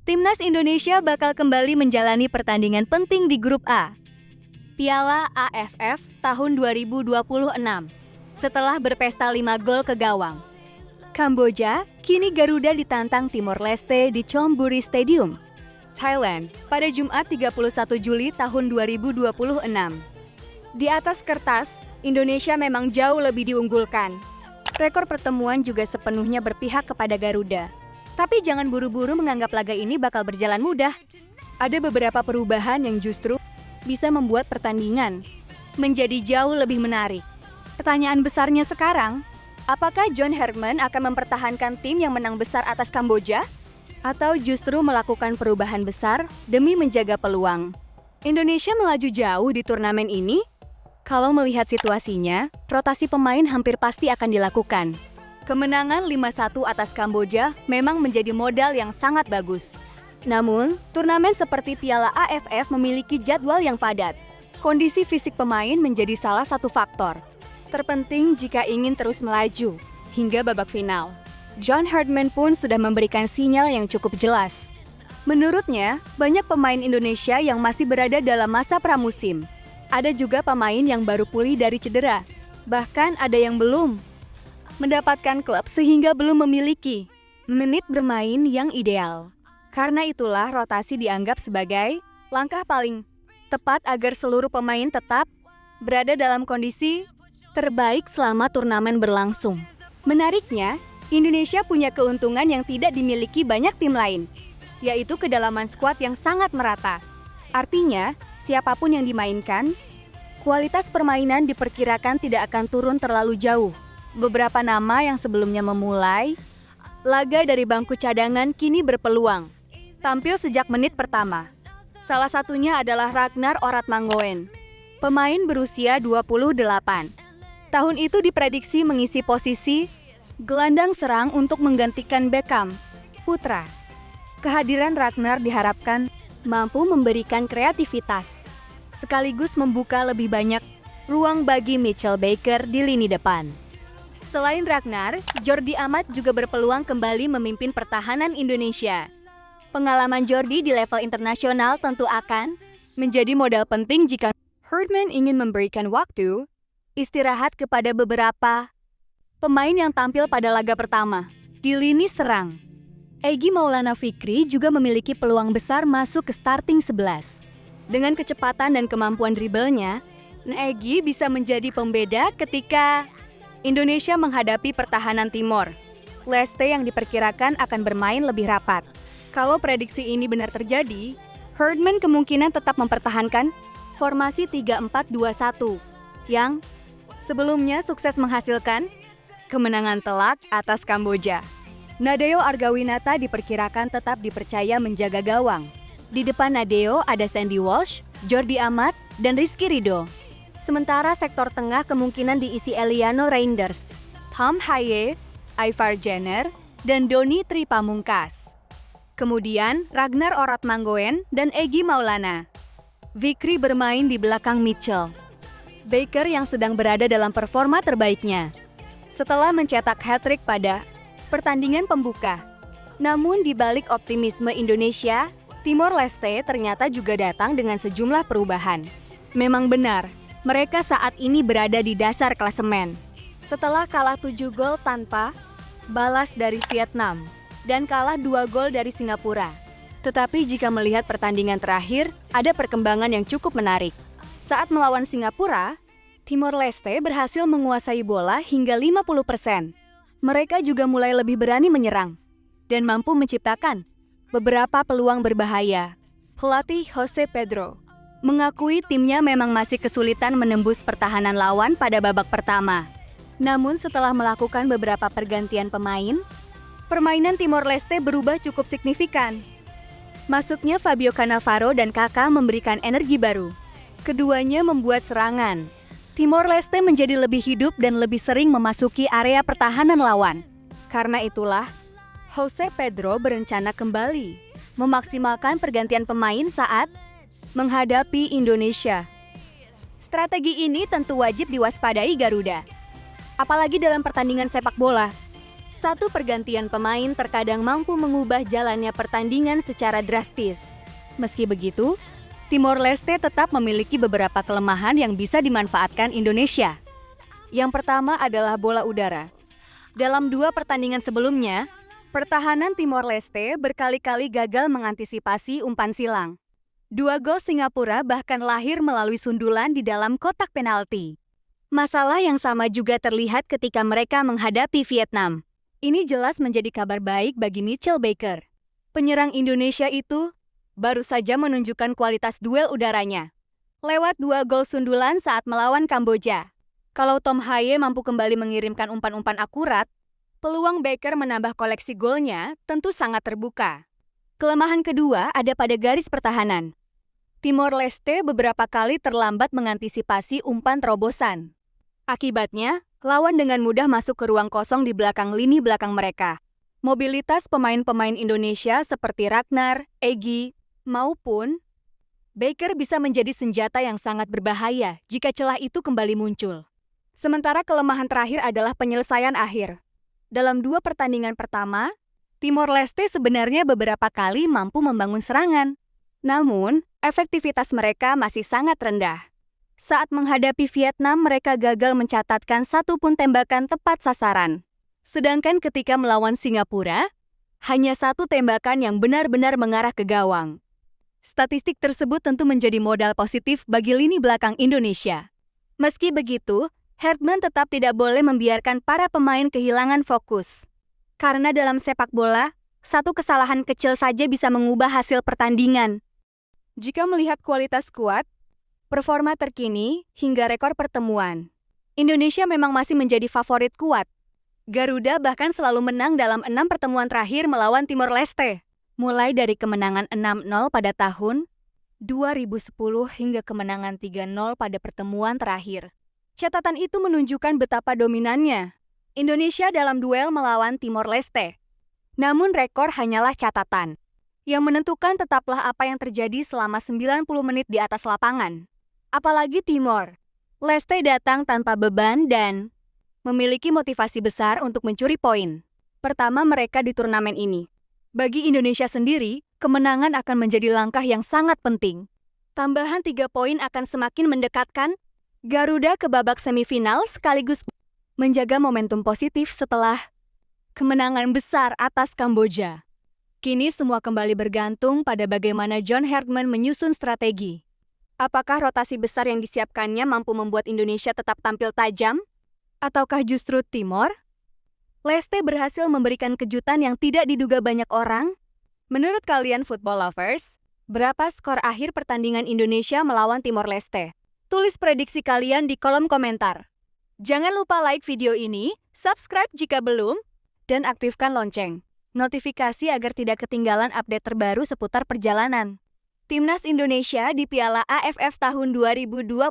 Timnas Indonesia bakal kembali menjalani pertandingan penting di Grup A, Piala AFF tahun 2026, setelah berpesta 5 gol ke gawang. Kamboja, kini Garuda ditantang Timor Leste di Chonburi Stadium, Thailand, pada Jumat 31 Juli tahun 2026. Di atas kertas, Indonesia memang jauh lebih diunggulkan. Rekor pertemuan juga sepenuhnya berpihak kepada Garuda. Tapi jangan buru-buru menganggap laga ini bakal berjalan mudah. Ada beberapa perubahan yang justru bisa membuat pertandingan menjadi jauh lebih menarik. Pertanyaan besarnya sekarang, apakah John Herdman akan mempertahankan tim yang menang besar atas Kamboja? Atau justru melakukan perubahan besar demi menjaga peluang Indonesia melaju jauh di turnamen ini? Kalau melihat situasinya, rotasi pemain hampir pasti akan dilakukan. Kemenangan 5-1 atas Kamboja memang menjadi modal yang sangat bagus. Namun, turnamen seperti Piala AFF memiliki jadwal yang padat. Kondisi fisik pemain menjadi salah satu faktor terpenting jika ingin terus melaju hingga babak final. John Herdman pun sudah memberikan sinyal yang cukup jelas. Menurutnya, banyak pemain Indonesia yang masih berada dalam masa pramusim. Ada juga pemain yang baru pulih dari cedera. Bahkan ada yang belum mendapatkan klub sehingga belum memiliki menit bermain yang ideal. Karena itulah rotasi dianggap sebagai langkah paling tepat agar seluruh pemain tetap berada dalam kondisi terbaik selama turnamen berlangsung. Menariknya, Indonesia punya keuntungan yang tidak dimiliki banyak tim lain, yaitu kedalaman skuad yang sangat merata. Artinya, siapapun yang dimainkan, kualitas permainan diperkirakan tidak akan turun terlalu jauh. Beberapa nama yang sebelumnya memulai laga dari bangku cadangan kini berpeluang tampil sejak menit pertama. Salah satunya adalah Ragnar Oratmangoen, pemain berusia 28. Tahun itu diprediksi mengisi posisi gelandang serang untuk menggantikan Beckham Putra. Kehadiran Ragnar diharapkan mampu memberikan kreativitas, sekaligus membuka lebih banyak ruang bagi Mitchell Baker di lini depan. Selain Ragnar, Jordi Amat juga berpeluang kembali memimpin pertahanan Indonesia. Pengalaman Jordi di level internasional tentu akan menjadi modal penting jika Herdman ingin memberikan waktu istirahat kepada beberapa pemain yang tampil pada laga pertama. Di lini serang, Egy Maulana Fikri juga memiliki peluang besar masuk ke starting 11. Dengan kecepatan dan kemampuan dribblenya, Egy bisa menjadi pembeda ketika Indonesia menghadapi pertahanan Timor Leste yang diperkirakan akan bermain lebih rapat. Kalau prediksi ini benar terjadi, Herdman kemungkinan tetap mempertahankan formasi 3-4-2-1 yang sebelumnya sukses menghasilkan kemenangan telak atas Kamboja. Nadeo Argawinata diperkirakan tetap dipercaya menjaga gawang. Di depan Nadeo ada Sandy Walsh, Jordi Amat, dan Rizky Ridho. Sementara sektor tengah kemungkinan diisi Eliano Reinders, Tom Haye, Ivar Jenner, dan Doni Tri Pamungkas. Kemudian Ragnar Oratmangoen dan Egy Maulana. Fikri bermain di belakang Mitchell Baker yang sedang berada dalam performa terbaiknya setelah mencetak hat-trick pada pertandingan pembuka. Namun di balik optimisme Indonesia, Timor Leste ternyata juga datang dengan sejumlah perubahan. Memang benar, mereka saat ini berada di dasar klasemen. Setelah kalah 7 gol tanpa balas dari Vietnam dan kalah 2 gol dari Singapura. Tetapi jika melihat pertandingan terakhir, ada perkembangan yang cukup menarik. Saat melawan Singapura, Timor Leste berhasil menguasai bola hingga 50%. Mereka juga mulai lebih berani menyerang dan mampu menciptakan beberapa peluang berbahaya. Pelatih Jose Pedro mengakui timnya memang masih kesulitan menembus pertahanan lawan pada babak pertama. Namun setelah melakukan beberapa pergantian pemain, permainan Timor Leste berubah cukup signifikan. Masuknya Fabio Cannavaro dan Kaká memberikan energi baru. Keduanya membuat serangan Timor Leste menjadi lebih hidup dan lebih sering memasuki area pertahanan lawan. Karena itulah, Jose Pedro berencana kembali memaksimalkan pergantian pemain saat menghadapi Indonesia. Strategi ini tentu wajib diwaspadai Garuda. Apalagi dalam pertandingan sepak bola. Satu pergantian pemain terkadang mampu mengubah jalannya pertandingan secara drastis. Meski begitu, Timor Leste tetap memiliki beberapa kelemahan yang bisa dimanfaatkan Indonesia. Yang pertama adalah bola udara. Dalam 2 pertandingan sebelumnya, pertahanan Timor Leste berkali-kali gagal mengantisipasi umpan silang. 2 gol Singapura bahkan lahir melalui sundulan di dalam kotak penalti. Masalah yang sama juga terlihat ketika mereka menghadapi Vietnam. Ini jelas menjadi kabar baik bagi Mitchell Baker. Penyerang Indonesia itu baru saja menunjukkan kualitas duel udaranya lewat 2 gol sundulan saat melawan Kamboja. Kalau Tom Haye mampu kembali mengirimkan umpan-umpan akurat, peluang Baker menambah koleksi golnya tentu sangat terbuka. Kelemahan kedua ada pada garis pertahanan. Timor Leste beberapa kali terlambat mengantisipasi umpan terobosan. Akibatnya, lawan dengan mudah masuk ke ruang kosong di belakang lini belakang mereka. Mobilitas pemain-pemain Indonesia seperti Ragnar, Egy, maupun Baker bisa menjadi senjata yang sangat berbahaya jika celah itu kembali muncul. Sementara kelemahan terakhir adalah penyelesaian akhir. Dalam 2 pertandingan pertama, Timor Leste sebenarnya beberapa kali mampu membangun serangan. Namun, efektivitas mereka masih sangat rendah. Saat menghadapi Vietnam, mereka gagal mencatatkan 1 pun tembakan tepat sasaran. Sedangkan ketika melawan Singapura, hanya 1 tembakan yang benar-benar mengarah ke gawang. Statistik tersebut tentu menjadi modal positif bagi lini belakang Indonesia. Meski begitu, Herdman tetap tidak boleh membiarkan para pemain kehilangan fokus. Karena dalam sepak bola, 1 kesalahan kecil saja bisa mengubah hasil pertandingan. Jika melihat kualitas skuad, performa terkini, hingga rekor pertemuan, Indonesia memang masih menjadi favorit kuat. Garuda bahkan selalu menang dalam 6 pertemuan terakhir melawan Timor Leste. Mulai dari kemenangan 6-0 pada tahun 2010 hingga kemenangan 3-0 pada pertemuan terakhir. Catatan itu menunjukkan betapa dominannya Indonesia dalam duel melawan Timor Leste. Namun rekor hanyalah catatan. Yang menentukan tetaplah apa yang terjadi selama 90 menit di atas lapangan. Apalagi Timor Leste datang tanpa beban dan memiliki motivasi besar untuk mencuri poin pertama mereka di turnamen ini. Bagi Indonesia sendiri, kemenangan akan menjadi langkah yang sangat penting. Tambahan 3 poin akan semakin mendekatkan Garuda ke babak semifinal sekaligus menjaga momentum positif setelah kemenangan besar atas Kamboja. Kini semua kembali bergantung pada bagaimana John Herdman menyusun strategi. Apakah rotasi besar yang disiapkannya mampu membuat Indonesia tetap tampil tajam? Ataukah justru Timor Leste berhasil memberikan kejutan yang tidak diduga banyak orang? Menurut kalian football lovers, berapa skor akhir pertandingan Indonesia melawan Timor Leste? Tulis prediksi kalian di kolom komentar. Jangan lupa like video ini, subscribe jika belum, dan aktifkan lonceng notifikasi agar tidak ketinggalan update terbaru seputar perjalanan Timnas Indonesia di Piala AFF tahun 2026.